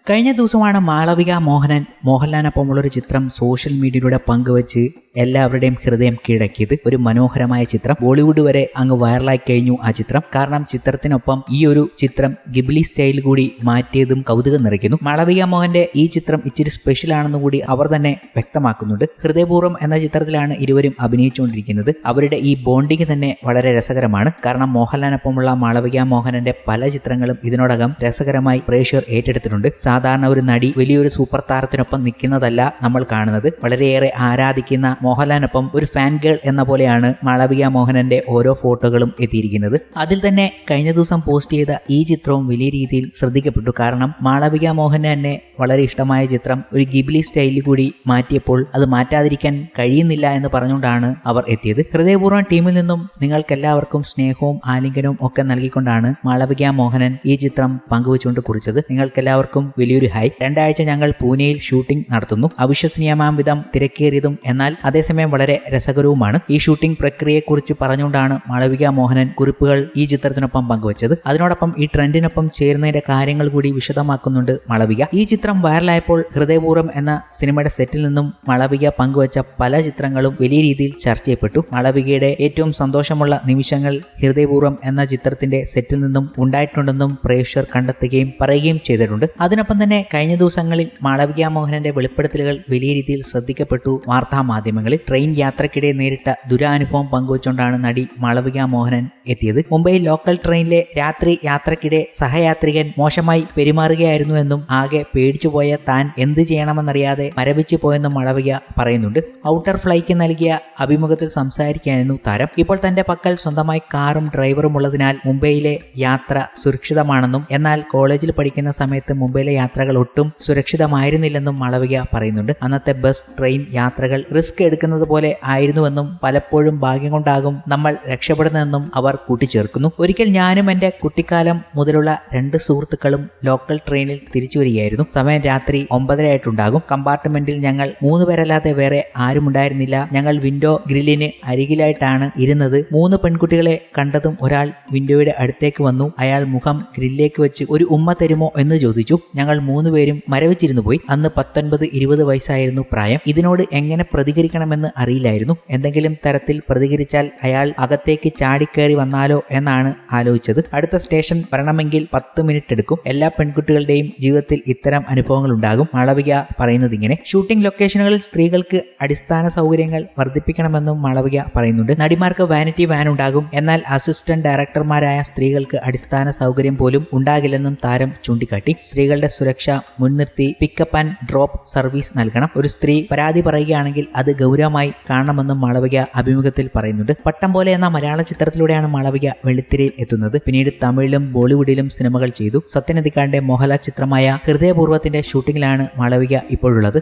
കഴിഞ്ഞ ദിവസമാണ് മാളവിക മോഹൻലാലിനൊപ്പമുള്ളൊരു ചിത്രം സോഷ്യൽ മീഡിയയിലൂടെ പങ്കുവച്ച് എല്ലാവരുടെയും ഹൃദയം കീഴടക്കിയത്. ഒരു മനോഹരമായ ചിത്രം, ബോളിവുഡ് വരെ അങ്ങ് വൈറലായി കഴിഞ്ഞു ആ ചിത്രം. കാരണം ചിത്രത്തിനൊപ്പം ഈ ഒരു ചിത്രം ഗിബ്ലി സ്റ്റൈൽ കൂടി മാറ്റിയതും കൗതുകം നിറയ്ക്കുന്നു. മാളവിക മോഹന്റെ ഈ ചിത്രം ഇച്ചിരി സ്പെഷ്യൽ ആണെന്ന് കൂടി അവർ തന്നെ വ്യക്തമാക്കുന്നുണ്ട്. ഹൃദയപൂർവ്വം എന്ന ചിത്രത്തിലാണ് ഇരുവരും അഭിനയിച്ചുകൊണ്ടിരിക്കുന്നത്. അവരുടെ ഈ ബോണ്ടിങ് തന്നെ വളരെ രസകരമാണ്. കാരണം മോഹൻലാലിനൊപ്പമുള്ള മാളവിക മോഹനന്റെ പല ചിത്രങ്ങളും ഇതിനോടകം രസകരമായി പ്രേക്ഷകർ ഏറ്റെടുത്തിട്ടുണ്ട്. സാധാരണ ഒരു നടി വലിയൊരു സൂപ്പർ താരത്തിനൊപ്പം നിൽക്കുന്നതല്ല നമ്മൾ കാണുന്നത്. വളരെയേറെ ആരാധിക്കുന്ന മോഹൻലാലിനൊപ്പം ഒരു ഫാൻ ഗേൾ എന്ന പോലെയാണ് മാളവിക മോഹനന്റെ ഓരോ ഫോട്ടോകളും എത്തിയിരിക്കുന്നത്. അതിൽ തന്നെ കഴിഞ്ഞ ദിവസം പോസ്റ്റ് ചെയ്ത ഈ ചിത്രവും വലിയ രീതിയിൽ ശ്രദ്ധിക്കപ്പെട്ടു. കാരണം മാളവിക മോഹന് തന്നെ വളരെ ഇഷ്ടമായ ചിത്രം ഒരു ഗിബ്ലി സ്റ്റൈലിൽ കൂടി മാറ്റിയപ്പോൾ അത് മാറ്റാതിരിക്കാൻ കഴിയുന്നില്ല എന്ന് പറഞ്ഞുകൊണ്ടാണ് അവർ എത്തിയത്. ഹൃദയപൂർവ്വം ടീമിൽ നിന്നും നിങ്ങൾക്കെല്ലാവർക്കും സ്നേഹവും ആലിംഗനവും ഒക്കെ നൽകിക്കൊണ്ടാണ് മാളവിക മോഹനൻ ഈ ചിത്രം പങ്കുവച്ചുകൊണ്ട് കുറിച്ചത്. നിങ്ങൾക്കെല്ലാവർക്കും വലിയൊരു ഹൈ. 2 ആഴ്ച ഞങ്ങൾ പൂനെയിൽ ഷൂട്ടിംഗ് നടത്തുന്നു. അവിശ്വസനീയമാം വിധം തിരക്കേറിയതും എന്നാൽ അതേസമയം വളരെ രസകരവുമാണ്. ഈ ഷൂട്ടിംഗ് പ്രക്രിയയെക്കുറിച്ച് പറഞ്ഞുകൊണ്ടാണ് മാളവിക മോഹനൻ കുറിപ്പുകൾ ഈ ചിത്രത്തിനൊപ്പം പങ്കുവച്ചത്. അതിനോടൊപ്പം ഈ ട്രെൻഡിനൊപ്പം ചേരുന്നതിന്റെ കാര്യങ്ങൾ കൂടി വിശദമാക്കുന്നുണ്ട് മാളവിക. ഈ ചിത്രം വൈറലായപ്പോൾ ഹൃദയപൂർവ്വം എന്ന സിനിമയുടെ സെറ്റിൽ നിന്നും മാളവിക പങ്കുവച്ച പല ചിത്രങ്ങളും വലിയ രീതിയിൽ ചർച്ച ചെയ്യപ്പെട്ടു. മാളവികയുടെ ഏറ്റവും സന്തോഷമുള്ള നിമിഷങ്ങൾ ഹൃദയപൂർവ്വം എന്ന ചിത്രത്തിന്റെ സെറ്റിൽ നിന്നും ഉണ്ടായിട്ടുണ്ടെന്നും പ്രേക്ഷകർ കണ്ടെത്തുകയും പറയുകയും ചെയ്തിട്ടുണ്ട്. അതിനൊപ്പം തന്നെ കഴിഞ്ഞ ദിവസങ്ങളിൽ മാളവിക മോഹനന്റെ വെളിപ്പെടുത്തലുകൾ വലിയ രീതിയിൽ ശ്രദ്ധിക്കപ്പെട്ടു. വാർത്താ മാധ്യമങ്ങളിൽ ട്രെയിൻ യാത്രക്കിടെ നേരിട്ട ദുരാനുഭവം പങ്കുവച്ചുകൊണ്ടാണ് നടി മാളവിക മോഹനൻ എത്തിയത്. മുംബൈ ലോക്കൽ ട്രെയിനിലെ രാത്രി യാത്രക്കിടെ സഹയാത്രികൻ മോശമായി പെരുമാറുകയായിരുന്നു എന്നും ആകെ പേടിച്ചുപോയ താൻ എന്ത് ചെയ്യണമെന്നറിയാതെ മരവിച്ചു പോയെന്നും മാളവിക പറയുന്നുണ്ട്. ഔട്ടർ ഫ്ലൈക്ക് നൽകിയ അഭിമുഖത്തിൽ സംസാരിക്കുകയായിരുന്നു താരം. ഇപ്പോൾ തന്റെ പക്കൽ സ്വന്തമായി കാറും ഡ്രൈവറും ഉള്ളതിനാൽ മുംബൈയിലെ യാത്ര സുരക്ഷിതമാണെന്നും എന്നാൽ കോളേജിൽ പഠിക്കുന്ന സമയത്ത് മുംബൈയിലെ യാത്രകൾ ഒട്ടും സുരക്ഷിതമായിരുന്നില്ലെന്നും മാളവിക പറയുന്നുണ്ട്. അന്നത്തെ ബസ് ട്രെയിൻ യാത്രകൾ റിസ്ക് എടുക്കുന്നത് പോലെ ആയിരുന്നുവെന്നും പലപ്പോഴും ഭാഗ്യം കൊണ്ടാകും നമ്മൾ രക്ഷപ്പെടുന്നതെന്നും അവർ കൂട്ടിച്ചേർക്കുന്നു. ഒരിക്കൽ ഞാനും എന്റെ കുട്ടിക്കാലം മുതലുള്ള 2 സുഹൃത്തുക്കളും ലോക്കൽ ട്രെയിനിൽ തിരിച്ചു വരികയായിരുന്നു. സമയം രാത്രി 9:30 ആയിട്ടുണ്ടാകും. കമ്പാർട്ട്മെന്റിൽ ഞങ്ങൾ 3 പേരല്ലാതെ വേറെ ആരുമുണ്ടായിരുന്നില്ല. ഞങ്ങൾ വിൻഡോ ഗ്രില്ലിന് അരികിലായിട്ടാണ് ഇരുന്നത്. 3 പെൺകുട്ടികളെ കണ്ടതും ഒരാൾ വിൻഡോയുടെ അടുത്തേക്ക് വന്നു. അയാൾ മുഖം ഗ്രില്ലിലേക്ക് വെച്ച് ഒരു ഉമ്മ തരുമോ എന്ന് ചോദിച്ചു. ഞങ്ങൾ 3 പേരും മരവിച്ചിരുന്നു പോയി. അന്ന് 19-20 വയസ്സായിരുന്നു പ്രായം. ഇതിനോട് എങ്ങനെ പ്രതികരിക്കണമെന്ന് അറിയില്ലായിരുന്നു. എന്തെങ്കിലും തരത്തിൽ പ്രതികരിച്ചാൽ അയാൾ അകത്തേക്ക് ചാടിക്കയറി വന്നാലോ എന്നാണ് ആലോചിച്ചത്. അടുത്ത സ്റ്റേഷൻ വരണമെങ്കിൽ 10 മിനിറ്റ് എടുക്കും. എല്ലാ പെൺകുട്ടികളുടെയും ജീവിതത്തിൽ ഇത്തരം അനുഭവങ്ങൾ ഉണ്ടാകും. മാളവിക പറയുന്നത് ഇങ്ങനെ. ഷൂട്ടിംഗ് ലൊക്കേഷനുകളിൽ സ്ത്രീകൾക്ക് അടിസ്ഥാന സൗകര്യങ്ങൾ വർദ്ധിപ്പിക്കണമെന്നും മാളവിക പറയുന്നുണ്ട്. നടിമാർക്ക് വാനിറ്റി വാൻ ഉണ്ടാകും. എന്നാൽ അസിസ്റ്റന്റ് ഡയറക്ടർമാരായ സ്ത്രീകൾക്ക് അടിസ്ഥാന സൗകര്യം പോലും ഉണ്ടാകില്ലെന്നും താരം ചൂണ്ടിക്കാട്ടി. സ്ത്രീകളുടെ സുരക്ഷ മുൻനിർത്തി പിക്കപ്പ് ആൻഡ് ഡ്രോപ്പ് സർവീസ് നൽകണം. ഒരു സ്ത്രീ പരാതി പറയുകയാണെങ്കിൽ അത് ഗൗരവമായി കാണണമെന്നും മാളവിക അഭിമുഖത്തിൽ പറയുന്നുണ്ട്. പട്ടം പോലെ എന്ന മലയാള ചിത്രത്തിലൂടെയാണ് മാളവിക വെള്ളിത്തിരയിൽ എത്തുന്നത്. പിന്നീട് തമിഴിലും ബോളിവുഡിലും സിനിമകൾ ചെയ്തു. സത്യൻ അന്തിക്കാടിന്റെ മോഹൻലാൽ ചിത്രമായ ഹൃദയപൂർവ്വത്തിന്റെ ഷൂട്ടിംഗിലാണ് മാളവിക ഇപ്പോഴുള്ളത്.